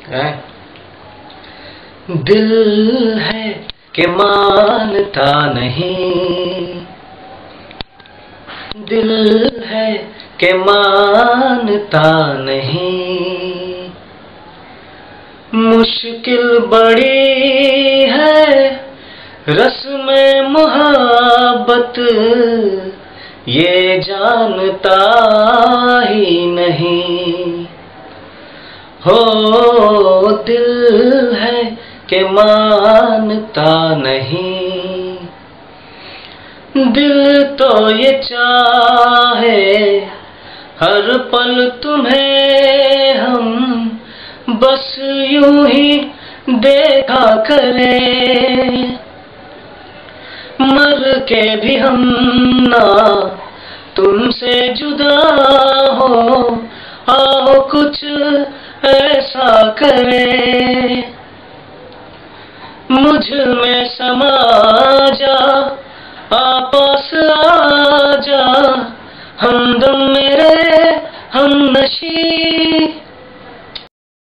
है। दिल है कि मानता नहीं, दिल है कि मानता नहीं, मुश्किल बड़ी है रस्म मोहब्बत, ये जानता ही नहीं। हो दिल है कि मानता नहीं, दिल तो ये चाहे हर पल तुम्हें हम बस यूं ही देखा करें, मर के भी हम ना तुमसे जुदा हो, आओ कुछ ऐसा करे, मुझ में समा जा, आपस आ जा,